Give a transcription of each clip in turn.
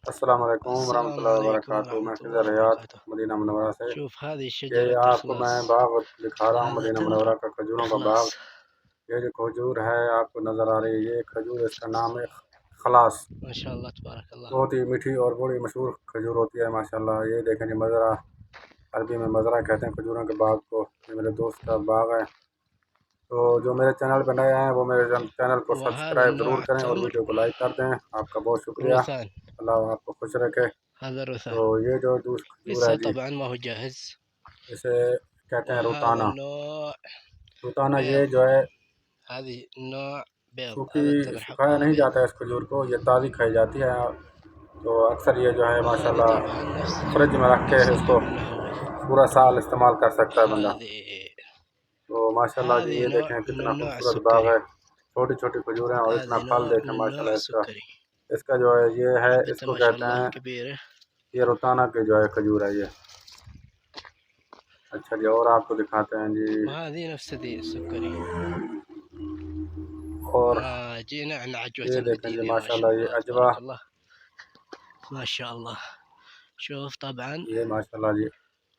السلام علیکم ورحمۃ السلام اللہ عليكم وبرکاتہ۔ ورحمة میں الله خضر ریاض وبركاته. مدینہ منورہ سے شوف هذه یہ شجرة آپ کو میں الإخلاص، باغ دکھا رہا ہوں، هذا مدینہ تمر منورہ کا کھجوروں کا باغ۔ إخلاص. یہ جو کھجور ہے آپ کو نظر آ رہی ہے، یہ کھجور، اس کا نام ہے خلاص۔ ما شاء الله تبارك الله. بہت ہی میٹھی اور بڑی مشہور کھجور ہوتی ہے ماشاءاللہ۔ یہ دیکھیں جی مزرعہ، عربی میں مزرعہ کہتے ہیں کھجوروں کے باغ کو۔ یہ میرے دوست کا باغ ہے۔ تو جو میرے چینل پہ نئے ہیں وہ میرے چینل کو وهذا سبسکرائب ضرور النوع کریں اور تمر ویڈیو کو لائک کر دیں۔ آپ کا بہت شکریہ، روثان، اللہ آپ کو خوش رکھے۔ هذا تو روثان یہ جو دوست کھجور ہے لسه جی، طبعا ما هو جاهز. اسے کہتے ہیں وهذا روتانا۔ النوع روتانا یہ بيض، جو ہے هذه النوع بيض، سوکھی، هذا التمر سکھایا حقها نہیں بيض. جاتا ہے اس کھجور کو، یہ تازی کھائی جاتی ہے۔ تو اکثر یہ جو ہے وهذه ماشاءاللہ طبعا فریج میں رکھ کے نفس اس کو الحجم النووي. پورا سال استعمال کر سکتا ہے بندہ۔ هذه تو ماشاءاللہ جی هذه یہ نوع دیکھیں من کتنا النوع خوبصورت باغ السكري. ہے، چھوٹی چھوٹی کھجور ہیں اور اتنا هذه پھل نوع دیکھیں من النوع ماشاءاللہ۔ السكري. اس کا جو ہے یہ ہے، اس حبته کو ما شاء کہتے الله ہیں كبيرة. یہ روتانا کے جو ہے کھجور ہے یہ۔ اچھا جی، اور آپ کو دکھاتے ہیں جی، وهذه نفس ذي السكري. اور جينا عن عجوة یہ دیکھیں جی المدينة. ما ماشاءاللہ شاء یہ الله اجوا، تبارك الله. ما شاء الله. شوف طبعا یہ ماشاءاللہ جی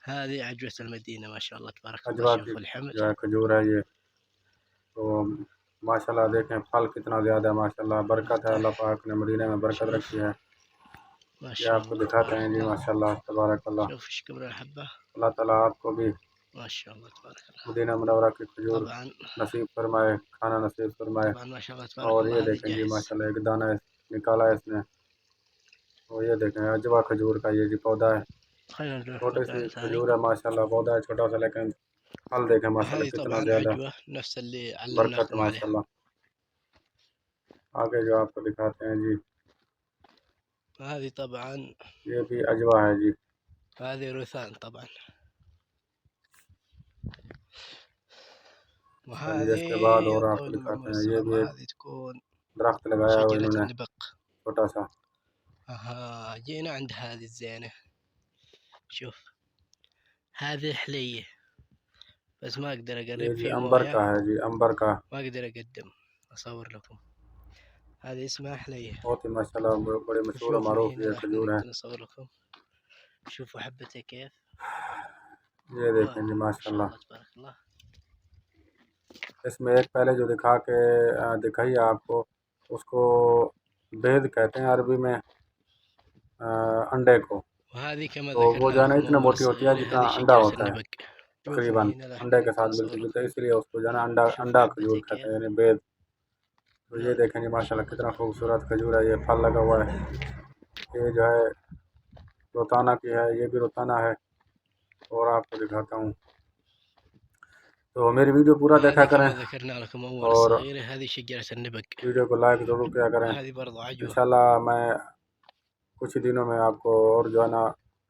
هذه عجوة المدينة. ما شاء الله تبارك الله. اجوا کی شوف الحمل. جو ہے کھجور ہے یہ۔ تو ماشاءاللہ دیکھیں پھل کتنا زیادہ ہے ماشاءاللہ، برکت ہے، اللہ واضح. پاک نے مدینہ میں برکت شوف رکھی ہے۔ ما یہ شاء آپ کو الله دکھاتے ہیں تبارك جی الله. ماشاءاللہ تبارک اللہ۔ شوف ايش كبر الحبة. اللہ تعالیٰ آپ کو بھی ما شاء الله تبارك الله. مدینہ منورہ کی کھجور طبعا نصیب فرمائے، کھانا نصیب فرمائے۔ طبعا ما شاء الله تبارك اور الله. یہ هذه دیکھیں جی جاهز. ماشاءاللہ ایک دانہ نکالا ہے اس نے۔ اور یہ دیکھیں اجوا کھجور کا یہ جی پودا ہے، خلينا نروح چھوٹی سی مكان ثاني. کھجور ہے ماشاءاللہ، پودا ہے چھوٹا سا لیکن پھل دیکھیں ماشاءاللہ وهذه کتنا طبعا زیادہ عجوة نفس اللي برکت علمناكم عليها. ماشاءاللہ۔ آگے جو آپ کو دکھاتے ہیں جی، وهذه طبعا یہ بھی اجوا ہے جی۔ هذه روثان طبعا. اچھا جی، اس کے بعد اور وهذه آپ کو طول دکھاتے العمر ہیں یہ الصغر. بھی ایک وهذه تكون درخت لگایا ہوا شجرة انہوں نے النبق. چھوٹا سا۔ جينا عند هذه الزينة. شوف هذه حلية بس ما اقدر یہ اقرب جی في امبر کا موية، ہے جی، امبر کا، ما اقدر اقدم اصور لكم. هذه اسمها حلية. بہت ہی ماشاءاللہ بڑے مشہور و وشوف من معروف هنا یہ احنا کھجور ہے۔ نقدر نصور لكم. شوفوا حبته كيف. یہ دیکھیں جی ما شاء ماشاءاللہ، الله تبارك الله. اس میں ایک پہلے جو دکھا کے دکھائی آپ کو، اس کو بید کہتے ہیں عربی میں، انڈے کو۔ وهذه كما تو وہ ذكرنا جو ہے نا لكم اتنے أول موٹی ہوتی ہے الصغيرة. جتنا هذه انڈا شجرة ہوتا ہے النبق. شوف من تقریباً، هنا انڈے لهنا کے ساتھ نقدر ملتی نصور جلتی ہے، لكم. اس لیے اس کو جو ہے نا شوفوا انڈا حبته کھجور کہتے كيف. ہیں، یعنی بید۔ تو یہ نعم دیکھیں جی ما شاء ماشاءاللہ الله کتنا تبارك الله. خوبصورت کھجور ہے، یہ پھل لگا ہوا ہے۔ یہ جو ہے روتانا کی ہے، یہ بھی روتانا ہے، اور آپ کو دکھاتا ہوں۔ تو میری ویڈیو پورا دیکھا وهذه کریں كما ذكرنا لكم أول اور الصغيرة. هذه شجرة النبق. ویڈیو کو لائک ضرور کیا کریں۔ وهذه برضه عجوة. انشاءاللہ میں کچھ ہی دنوں میں آپ کو اور جو ہے نا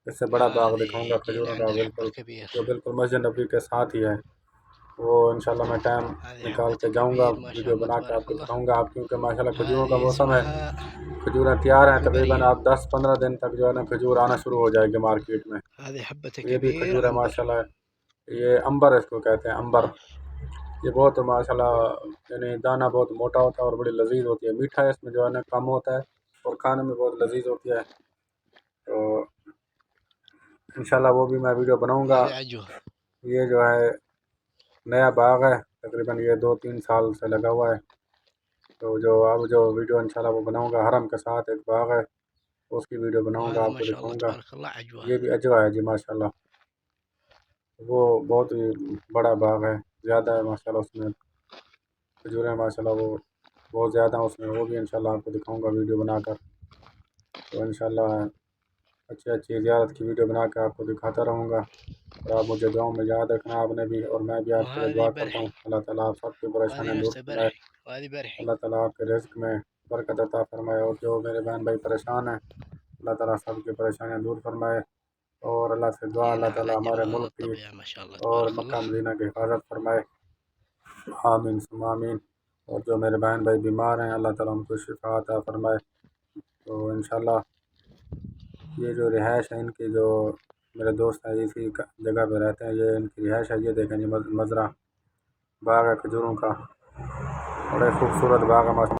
اس سے بڑا باغ دکھاؤں گا هذه جينا کھجوروں کا، عند الحب بالکل الكبير. جو بالکل مسجد نبوی کے ساتھ ہی ہے۔ وہ انشاءاللہ میں ٹائم هذه نکال کے حبته جاؤں گا، كبير. ما شاء ویڈیو الله بنا کے آپ تبارك کو الله. دکھاؤں گا آپ، کیونکہ ماشاءاللہ کھجوروں کا هذه موسم ہے، اسمها کھجوریں تیار ہیں، تقریباً عنبرية. آپ 10-15 دن تک جو ہے نا کھجور آنا شروع ہو جائے گی مارکیٹ میں۔ هذه حبته یہ بھی كبير کھجور ہے عنبر. ماشاءاللہ، یہ امبر اس کو کہتے ہیں، امبر۔ یہ بہت ماشاءاللہ یعنی دانہ بہت موٹا ہوتا ہے اور بڑی لذیذ ہوتی ہے، میٹھا ہے اس میں جو ہے نا کم ہوتا ہے اور کھانے میں بہت لذیذ ہوتی ہے۔ تو انشاءاللہ وہ بھی میں ویڈیو بناؤں گا۔ هذه عجوة. یہ جو ہے نیا باغ ہے، تقریباً یہ 2-3 سال سے لگا ہوا ہے۔ تو اب جو ویڈیو انشاءاللہ وہ بناؤں گا، حرم کے ساتھ ایک باغ ہے، اس کی ویڈیو بناؤں گا، وهذا آپ ما کو شاء الله دکھاؤں گا۔ تبارك الله عجوة. یہ بھی اجوا ہے جی ماشاءاللہ، وہ بہت ہی بڑا باغ ہے، زیادہ ہے ماشاءاللہ اس میں کھجوریں ماشاءاللہ، وہ بہت زیادہ ہیں اس میں، وہ بھی انشاءاللہ آپ کو دکھاؤں گا ویڈیو بنا کر۔ تو انشاءاللہ اچھی زیارت کی ویڈیو بنا کے آپ کو دکھاتا رہوں گا، اور آپ مجھے دعاؤں میں یاد رکھنا آپ نے بھی، اور میں بھی آپ کے لیے وهذه دعا کرتا ہوں۔ برحي. اللہ تعالیٰ آپ سب کی پریشانیاں وهذه دور نفسه فرمائے، برحي. وهذه برحي. اللہ تعالیٰ آپ کے رزق میں برکت عطا فرمائے، اور جو میرے بہن بھائی پریشان ہیں اللہ تعالیٰ سب کی پریشانیاں دور فرمائے، اور اللہ سے دعا اللہ جينا تعالیٰ على ہمارے جمال ملک کی الطبيعة. ما شاء الله اور تبارك مکہ الله. مدینہ کی حفاظت فرمائے، آمین ثم آمین۔ اور جو میرے بہن بھائی بیمار ہیں اللہ تعالیٰ ان کو شفا عطا فرمائے۔ تو انشاءاللہ یہ جو رہائش ہے ان کی، جو میرے دوست ہیں اسی جگہ پہ رہتے ہیں، یہ ان کی رہائش ہے۔ یہ دیکھیں جی مزرعہ، باغ ہے کھجوروں کا، بڑے خوبصورت باغ ہے ماشاءاللہ۔